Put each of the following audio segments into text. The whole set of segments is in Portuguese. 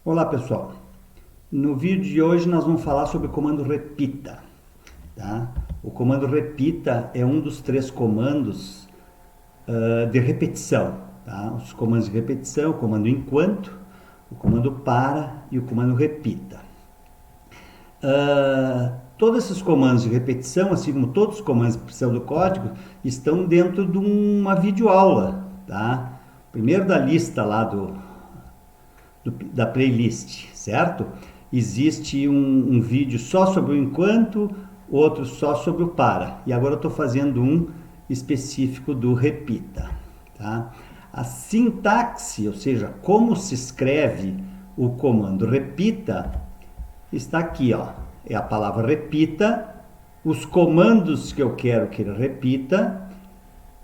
Olá pessoal, no vídeo de hoje nós vamos falar sobre o comando repita. Tá? O comando repita é um dos três comandos de repetição. Tá? Os comandos de repetição, o comando enquanto, o comando para e o comando repita. Todos esses comandos de repetição, assim como todos os comandos de repetição do código, estão dentro de uma videoaula. Tá? Primeiro da lista lá da playlist, certo? Existe um vídeo só sobre o enquanto, outro só sobre o para. E agora eu estou fazendo um específico do repita. Tá? A sintaxe, ou seja, como se escreve o comando repita, está aqui, ó. É a palavra repita, os comandos que eu quero que ele repita,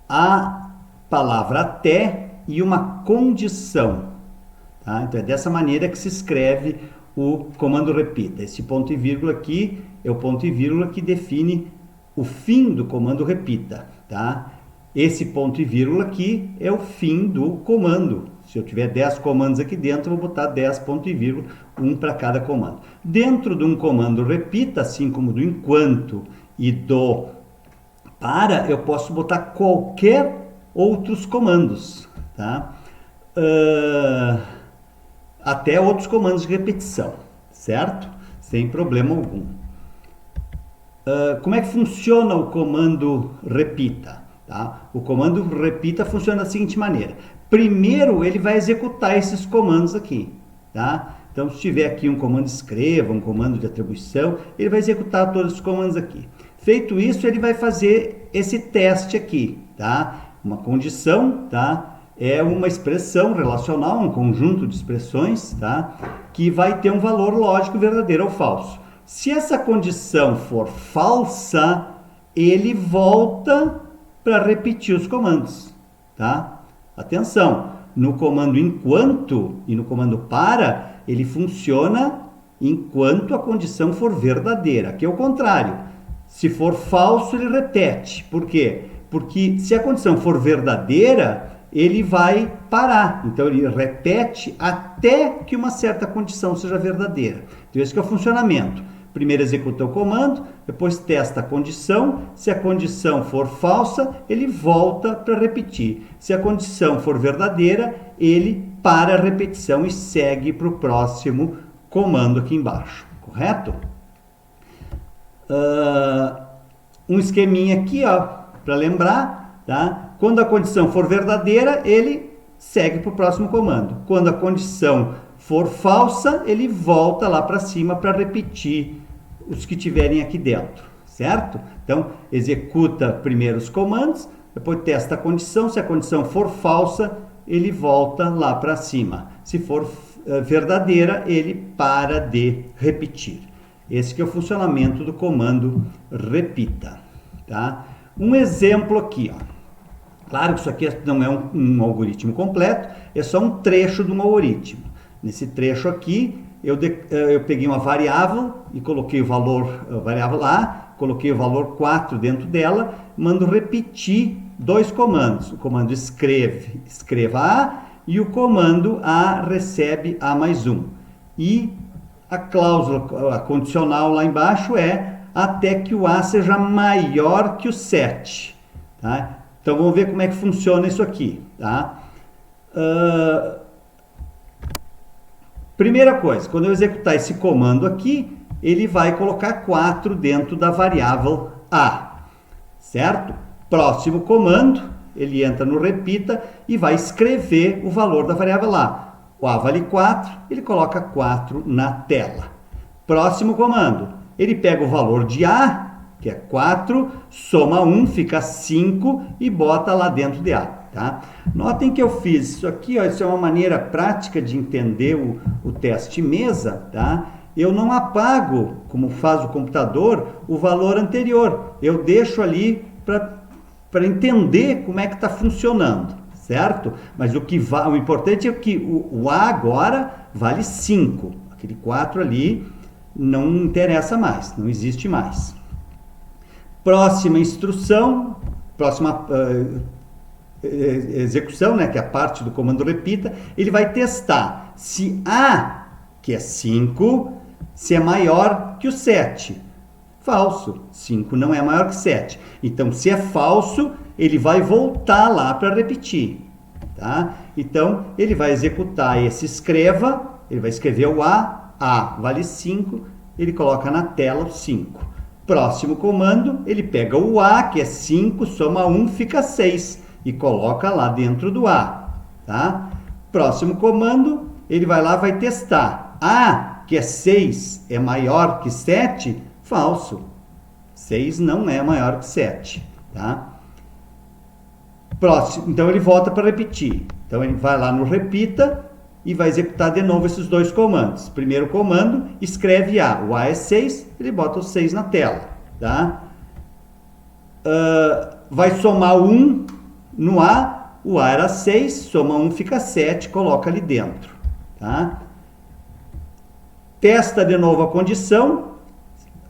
a palavra até e uma condição. Tá? Então é dessa maneira que se escreve o comando repita. Esse ponto e vírgula aqui é o ponto e vírgula que define o fim do comando repita. Tá? Esse ponto e vírgula aqui é o fim do comando. Se eu tiver 10 comandos aqui dentro, eu vou botar 10 ponto e vírgula, um para cada comando. Dentro de um comando repita, assim como do enquanto e do para, eu posso botar qualquer outros comandos. Tá? Até outros comandos de repetição, certo? Sem problema algum. Como é que funciona o comando repita? Tá? O comando repita funciona da seguinte maneira. Primeiro, ele vai executar esses comandos aqui. Tá? Então, se tiver aqui um comando escreva, um comando de atribuição, ele vai executar todos os comandos aqui. Feito isso, ele vai fazer esse teste aqui. Tá? Uma condição, tá? É uma expressão relacional, um conjunto de expressões, tá? Que vai ter um valor lógico verdadeiro ou falso. Se essa condição for falsa, ele volta para repetir os comandos. Tá? Atenção, no comando enquanto e no comando para, ele funciona enquanto a condição for verdadeira. Aqui é o contrário. Se for falso, ele repete. Por quê? Porque se a condição for verdadeira, ele vai parar. Então, ele repete até que uma certa condição seja verdadeira. Então, esse que é o funcionamento. Primeiro executa o comando, depois testa a condição. Se a condição for falsa, ele volta para repetir. Se a condição for verdadeira, ele para a repetição e segue para o próximo comando aqui embaixo. Correto? Um esqueminha aqui, ó, para lembrar, tá? Quando a condição for verdadeira, ele segue para o próximo comando. Quando a condição for falsa, ele volta lá para cima para repetir os que tiverem aqui dentro, certo? Então, executa primeiro os comandos, depois testa a condição. Se a condição for falsa, ele volta lá para cima. Se for verdadeira, ele para de repetir. Esse que é o funcionamento do comando repita. Tá? Um exemplo aqui, ó. Claro que isso aqui não é um algoritmo completo, é só um trecho de um algoritmo. Nesse trecho aqui, eu peguei uma variável e coloquei o valor, variável lá, coloquei o valor 4 dentro dela, mando repetir dois comandos. O comando escreva A e o comando A recebe A mais 1. E a cláusula, a condicional lá embaixo é até que o A seja maior que o 7. Tá? Então, vamos ver como é que funciona isso aqui. Tá? Primeira coisa, quando eu executar esse comando aqui, ele vai colocar 4 dentro da variável A. Certo? Próximo comando, ele entra no repita e vai escrever o valor da variável A. O A vale 4, ele coloca 4 na tela. Próximo comando, ele pega o valor de A, que é 4, soma 1, fica 5 e bota lá dentro de A. Tá? Notem que eu fiz isso aqui, ó, isso é uma maneira prática de entender o teste mesa. Tá? Eu não apago, como faz o computador, o valor anterior. Eu deixo ali para entender como é que está funcionando, certo? Mas o importante é que o A agora vale 5. Aquele 4 ali não interessa mais, não existe mais. Próxima instrução, próxima execução, né, que é a parte do comando repita, ele vai testar se A que é 5, se é maior que o 7. Falso. 5 não é maior que 7. Então, se é falso, ele vai voltar lá para repetir. Tá? Então, ele vai executar esse escreva, ele vai escrever o A vale 5, ele coloca na tela o 5. Próximo comando, ele pega o A, que é 5, soma 1, fica 6, e coloca lá dentro do A. Tá? Próximo comando, ele vai lá e vai testar. A, que é 6, é maior que 7? Falso. 6 não é maior que 7. Tá? Próximo, então ele volta para repetir. Então ele vai lá no repita e vai executar de novo esses dois comandos. Primeiro comando, escreve A. O A é 6, ele bota o 6 na tela. Tá? Vai somar 1 no A. O A era 6, soma 1, fica 7, coloca ali dentro. Tá? Testa de novo a condição.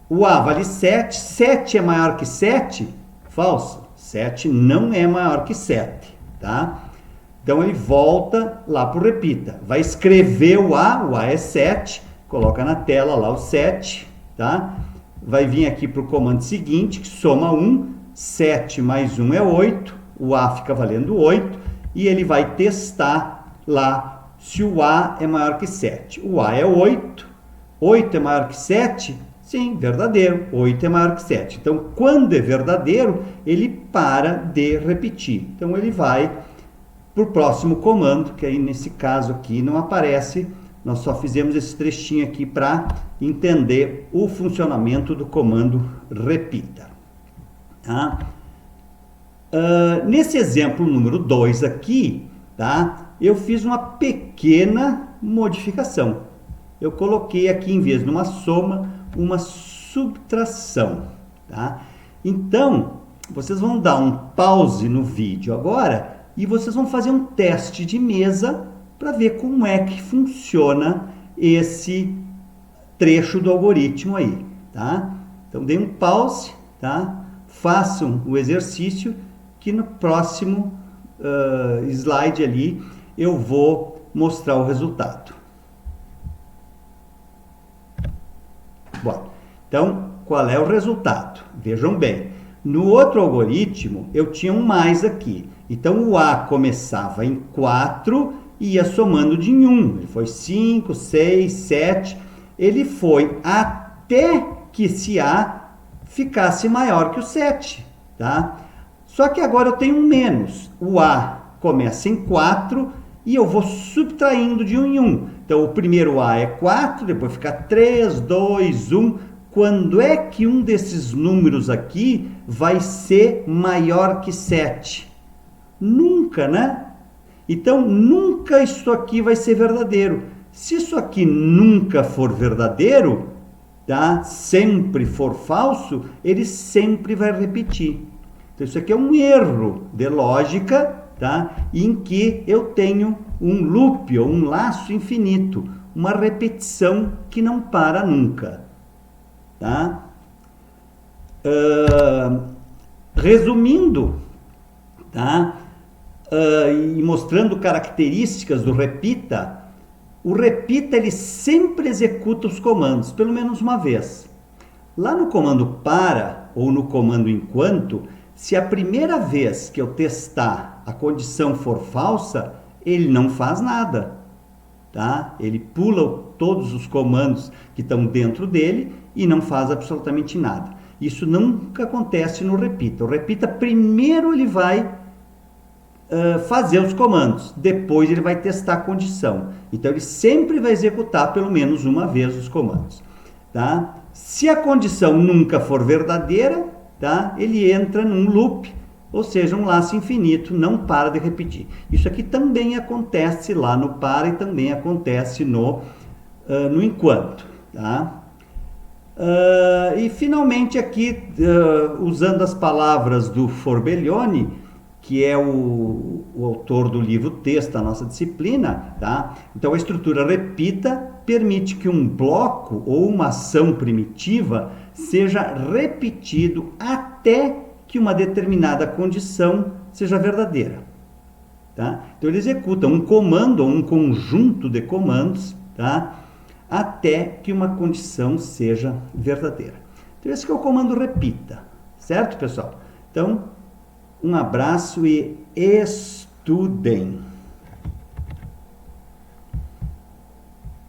O A vale 7. 7 é maior que 7? Falso. 7 não é maior que 7. Tá? Então ele volta lá para o repita. Vai escrever o A é 7. Coloca na tela lá o 7. Tá? Vai vir aqui para o comando seguinte, que soma 1. 7 mais 1 é 8. O A fica valendo 8. E ele vai testar lá se o A é maior que 7. O A é 8. 8 é maior que 7? Sim, verdadeiro. 8 é maior que 7. Então, quando é verdadeiro, ele para de repetir. Então, ele vai para o próximo comando, que aí nesse caso aqui não aparece. Nós só fizemos esse trechinho aqui para entender o funcionamento do comando repita. Tá? Nesse exemplo número 2 aqui, tá? Eu fiz uma pequena modificação. Eu coloquei aqui, em vez de uma soma, uma subtração. Tá? Então, vocês vão dar um pause no vídeo agora e vocês vão fazer um teste de mesa para ver como é que funciona esse trecho do algoritmo aí. Tá? Então, deem um pause, tá? Façam o exercício que no próximo slide ali eu vou mostrar o resultado. Bom, então, qual é o resultado? Vejam bem, no outro algoritmo eu tinha um mais aqui. Então, o A começava em 4 e ia somando de 1. Ele foi 5, 6, 7. Ele foi até que esse A ficasse maior que o 7. Tá? Só que agora eu tenho um menos. O A começa em 4 e eu vou subtraindo de 1 em 1. Então, o primeiro A é 4, depois fica 3, 2, 1. Quando é que um desses números aqui vai ser maior que 7? Nunca, né? Então, nunca isso aqui vai ser verdadeiro. Se isso aqui nunca for verdadeiro, tá? Sempre for falso, ele sempre vai repetir. Então, isso aqui é um erro de lógica, tá? Em que eu tenho um loop ou um laço infinito, uma repetição que não para nunca. Tá? Resumindo, tá? E mostrando características do repita, o repita ele sempre executa os comandos, pelo menos uma vez. Lá no comando para ou no comando enquanto, se a primeira vez que eu testar a condição for falsa, ele não faz nada. Tá? Ele pula todos os comandos que estão dentro dele e não faz absolutamente nada. Isso nunca acontece no repita. O repita, primeiro ele vai fazer os comandos, depois ele vai testar a condição. Então, ele sempre vai executar pelo menos uma vez os comandos. Tá? Se a condição nunca for verdadeira, tá? Ele entra num loop, ou seja, um laço infinito, não para de repetir. Isso aqui também acontece lá no para e também acontece no enquanto. Tá? E finalmente aqui, usando as palavras do Forbelione, que é o autor do livro Texto da nossa disciplina, tá? Então a estrutura repita permite que um bloco ou uma ação primitiva seja repetido até que uma determinada condição seja verdadeira. Tá? Então ele executa um comando ou um conjunto de comandos, tá? até que uma condição seja verdadeira. Então, esse que é o comando repita, certo, pessoal? Então, um abraço e estudem!